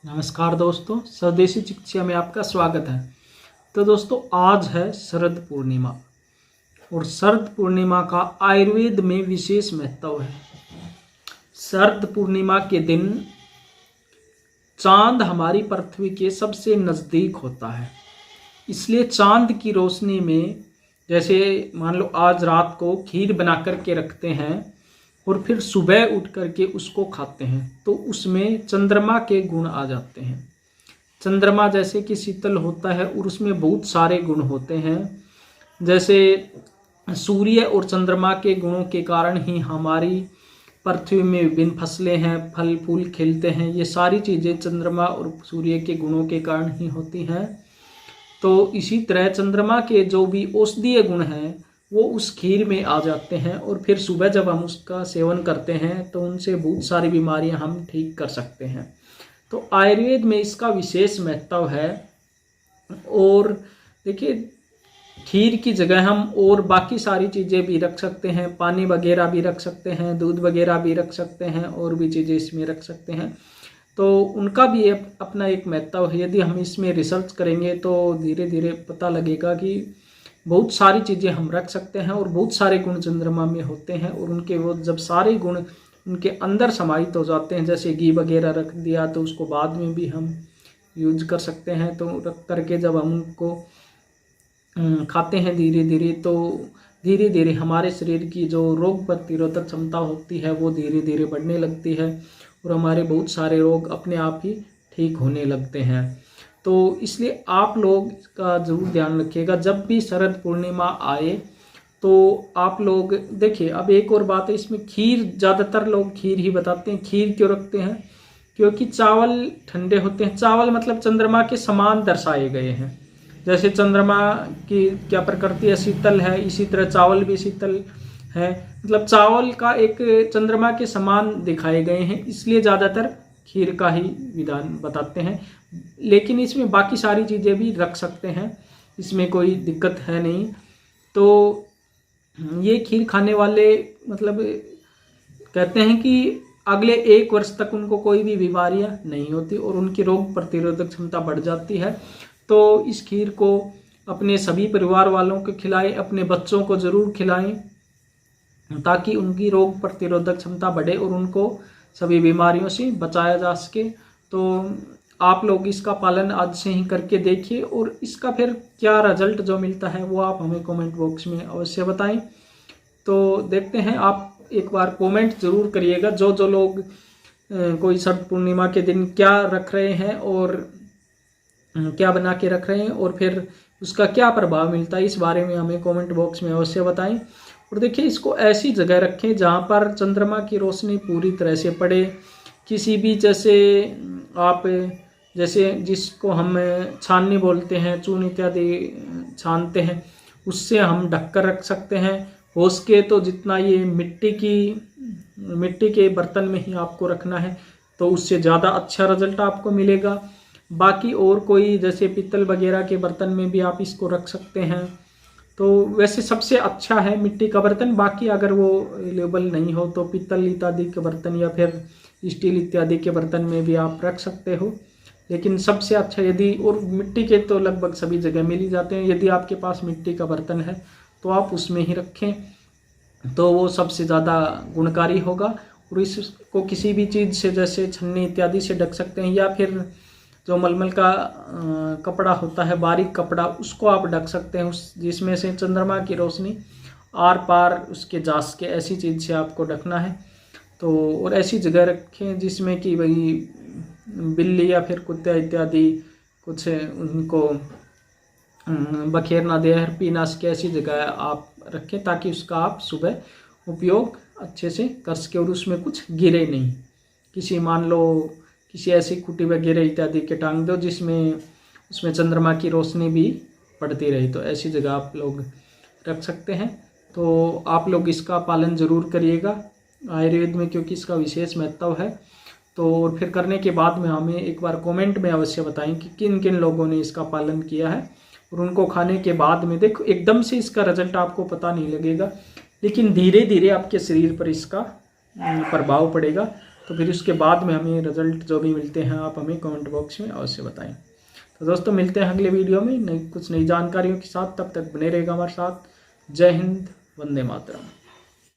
नमस्कार दोस्तों, स्वदेशी चिकित्सा में आपका स्वागत है। तो दोस्तों, आज है शरद पूर्णिमा और शरद पूर्णिमा का आयुर्वेद में विशेष महत्व है। शरद पूर्णिमा के दिन चांद हमारी पृथ्वी के सबसे नज़दीक होता है, इसलिए चांद की रोशनी में जैसे मान लो आज रात को खीर बना कर के रखते हैं और फिर सुबह उठ करके उसको खाते हैं तो उसमें चंद्रमा के गुण आ जाते हैं। चंद्रमा जैसे कि शीतल होता है और उसमें बहुत सारे गुण होते हैं। जैसे सूर्य और चंद्रमा के गुणों के कारण ही हमारी पृथ्वी में विभिन्न फसलें हैं, फल फूल खिलते हैं। ये सारी चीज़ें चंद्रमा और सूर्य के गुणों के कारण ही होती हैं। तो इसी तरह चंद्रमा के जो भी औषधीय गुण हैं वो उस खीर में आ जाते हैं और फिर सुबह जब हम उसका सेवन करते हैं तो उनसे बहुत सारी बीमारियां हम ठीक कर सकते हैं। तो आयुर्वेद में इसका विशेष महत्व है। और देखिए, खीर की जगह हम और बाकी सारी चीज़ें भी रख सकते हैं, पानी वगैरह भी रख सकते हैं, दूध वगैरह भी रख सकते हैं और भी चीज़ें इसमें रख सकते हैं। तो उनका भी अपना एक महत्व है। यदि हम इसमें रिसर्च करेंगे तो धीरे धीरे पता लगेगा कि बहुत सारी चीज़ें हम रख सकते हैं और बहुत सारे गुण चंद्रमा में होते हैं और उनके वो जब सारे गुण उनके अंदर समाहित हो जाते हैं, जैसे घी वगैरह रख दिया तो उसको बाद में भी हम यूज कर सकते हैं। तो रख करके जब हम उनको खाते हैं धीरे धीरे तो धीरे धीरे हमारे शरीर की जो रोग प्रतिरोधक क्षमता होती है वो धीरे धीरे बढ़ने लगती है और हमारे बहुत सारे रोग अपने आप ही ठीक होने लगते हैं। तो इसलिए आप लोग का ज़रूर ध्यान रखिएगा जब भी शरद पूर्णिमा आए तो आप लोग देखिए। अब एक और बात है, इसमें खीर ज़्यादातर लोग खीर ही बताते हैं। खीर क्यों रखते हैं? क्योंकि चावल ठंडे होते हैं। चावल मतलब चंद्रमा के समान दर्शाए गए हैं। जैसे चंद्रमा की क्या प्रकृति है, शीतल है, इसी तरह चावल भी शीतल है। मतलब चावल का एक चंद्रमा के समान दिखाए गए हैं, इसलिए ज़्यादातर खीर का ही विधान बताते हैं। लेकिन इसमें बाकी सारी चीज़ें भी रख सकते हैं, इसमें कोई दिक्कत है नहीं। तो ये खीर खाने वाले मतलब कहते हैं कि अगले 1 वर्ष तक उनको कोई भी बीमारियां नहीं होती और उनकी रोग प्रतिरोधक क्षमता बढ़ जाती है। तो इस खीर को अपने सभी परिवार वालों को खिलाएं, अपने बच्चों को ज़रूर खिलाएं ताकि उनकी रोग प्रतिरोधक क्षमता बढ़े और उनको सभी बीमारियों से बचाया जा सके। तो आप लोग इसका पालन आज से ही करके देखिए और इसका फिर क्या रिजल्ट जो मिलता है वो आप हमें कमेंट बॉक्स में अवश्य बताएं। तो देखते हैं, आप एक बार कमेंट ज़रूर करिएगा जो जो लोग कोई शरद पूर्णिमा के दिन क्या रख रहे हैं और क्या बना के रख रहे हैं और फिर उसका क्या प्रभाव मिलता है, इस बारे में हमें कमेंट बॉक्स में अवश्य बताएं। और देखिए, इसको ऐसी जगह रखें जहाँ पर चंद्रमा की रोशनी पूरी तरह से पड़े। किसी भी जैसे आप जैसे जिसको हम छाननी बोलते हैं, चून इत्यादि छानते हैं, उससे हम ढककर रख सकते हैं। हो सके तो जितना ये मिट्टी के बर्तन में ही आपको रखना है तो उससे ज़्यादा अच्छा रिजल्ट आपको मिलेगा। बाकी और कोई जैसे पीतल वगैरह के बर्तन में भी आप इसको रख सकते हैं। तो वैसे सबसे अच्छा है मिट्टी का बर्तन। बाकी अगर वो अवेलेबल नहीं हो तो पीतल इत्यादि के बर्तन या फिर स्टील इत्यादि के बर्तन में भी आप रख सकते हो। लेकिन सबसे अच्छा यदि, और मिट्टी के तो लगभग सभी जगह मिल ही जाते हैं, यदि आपके पास मिट्टी का बर्तन है तो आप उसमें ही रखें तो वो सबसे ज़्यादा गुणकारी होगा। और इसको किसी भी चीज़ से जैसे छन्नी इत्यादि से ढक सकते हैं या फिर जो मलमल का कपड़ा होता है, बारीक कपड़ा, उसको आप ढक सकते हैं, उस जिसमें से चंद्रमा की रोशनी आर पार उसके जा सके, ऐसी चीज़ से आपको ढकना है। तो और ऐसी जगह रखें जिसमें कि वही बिल्ली या फिर कुत्ता इत्यादि कुछ उनको बखेर ना दे, पी ना सके, ऐसी जगह आप रखें ताकि उसका आप सुबह उपयोग अच्छे से कर सके और उसमें कुछ गिरे नहीं। किसी मान लो किसी ऐसी खूंटी वगैरह इत्यादि के टांग दो जिसमें उसमें चंद्रमा की रोशनी भी पड़ती रही, तो ऐसी जगह आप लोग रख सकते हैं। तो आप लोग इसका पालन ज़रूर करिएगा आयुर्वेद में, क्योंकि इसका विशेष महत्व है। तो और फिर करने के बाद में हमें एक बार कमेंट में अवश्य बताएं कि किन किन लोगों ने इसका पालन किया है। और उनको खाने के बाद में देखो, एकदम से इसका रिजल्ट आपको पता नहीं लगेगा, लेकिन धीरे धीरे आपके शरीर पर इसका प्रभाव पड़ेगा। तो फिर उसके बाद में हमें रिजल्ट जो भी मिलते हैं आप हमें कमेंट बॉक्स में अवश्य बताएं। तो दोस्तों मिलते हैं अगले वीडियो में कुछ नई जानकारियों के साथ, तब तक बने रहेगा हमारे साथ। जय हिंद, वंदे मातरम।